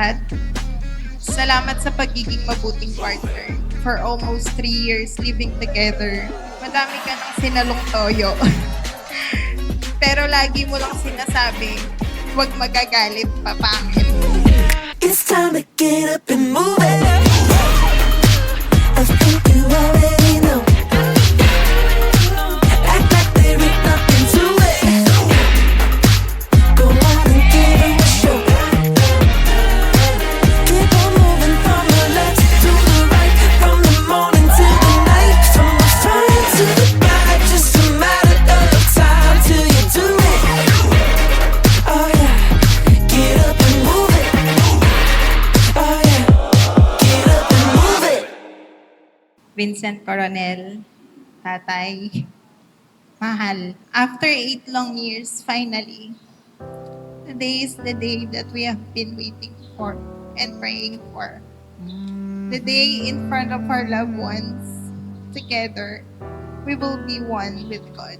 lahat, salamat sa pagiging mabuting partner. For almost 3 years living together, madami ka ng sinalong toyo. Pero lagi mo lang sinasabi, huwag magagalit, papangit. It's time to get up and move it. I think you already know. Act like there ain't nothing to it. Go on and give it a show. Keep on moving from the left to the right, from the morning till the night, from the front to the back. Just a matter of time till you do it. Oh yeah, get up and move it. Oh yeah, get up and move it. Vincent Coronel, tatay, mahal. After 8 long years, finally, today is the day that we have been waiting for and praying for. The day in front of our loved ones, together, we will be one with God.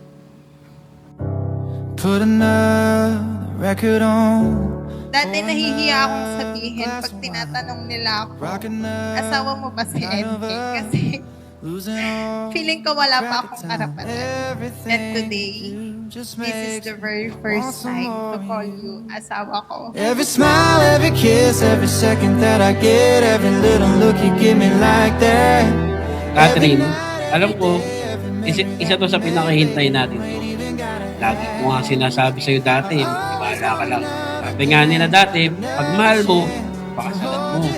Put another record on. Dati nahihiya akong sabihin pag tinatanong nila ako, asawa mo ba si MK? Kasi feeling ko wala pa akong karapatan. And today, this is the very first time to call you asawa ko. Every smile, every kiss, every second that I get, every little look you give me like that. Catherine, alam ko, isa to sa pinakahintay natin to. Lagi ko nga sinasabi sa'yo dati, wala ka lang. Sabi nga nila dati, pag mahal mo, pakasalan mo.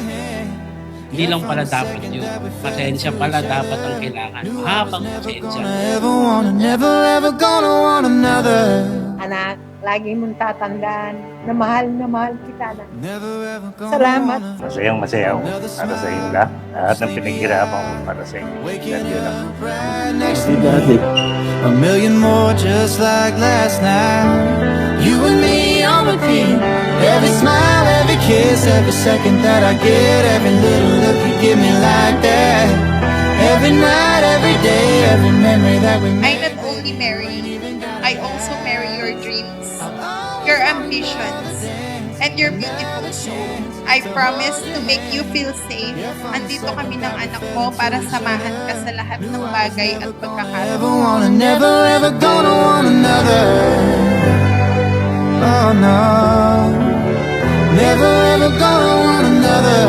Hindi lang pala dapat yun. Pasensya pala dapat ang kailangan. Mahabang pasensya. Never ever gonna want another. Anak, lagi mong tatandaan na mahal kita na. Never ever gonna Salamat. Masayang masaya ako para sa inyo lahat. Lahat ng pinaghirapan ko para sa inyo. waking Ganyan lang. up right next to you. A million more just like last night. You and me on repeat. Every smile, every kiss, every second that I get, every little look you give me like that. Every night, every day, every memory that we I made. not only marry, I also marry your dreams, your ambitions, and your beautiful soul. I promise to make you feel safe. Andito kami ng anak mo para samahan ka sa lahat ng bagay at pagkakataon. Never ever gonna want another. Oh no, never ever gonna want another.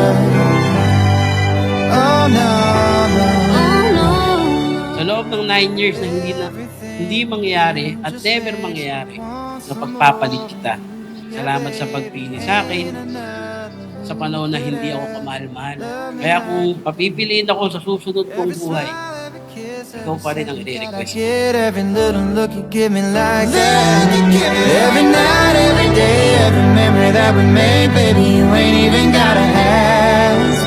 Oh no, no. Sa loob ng 9 years na hindi mangyayari at never mangyayari na pagpapalit kita. Salamat sa pagpili sa akin sa panahon na hindi ako kamahal-mahal. Kaya kung papipiliin ako sa susunod kong buhay, ikaw pa rin ang i-request ko. Every little look you give me like that. Every night, every day, every memory that we made, baby, you ain't even gotta ask.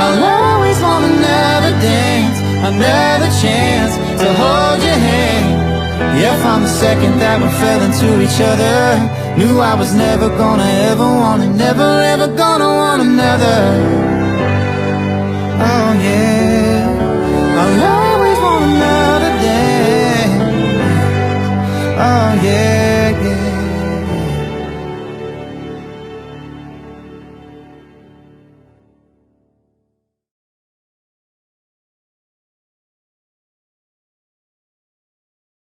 I'll always want another dance, another chance to hold your hand. Yeah, from the second that we fell into each other, knew I was never gonna ever want it, never ever gonna want another. Oh yeah.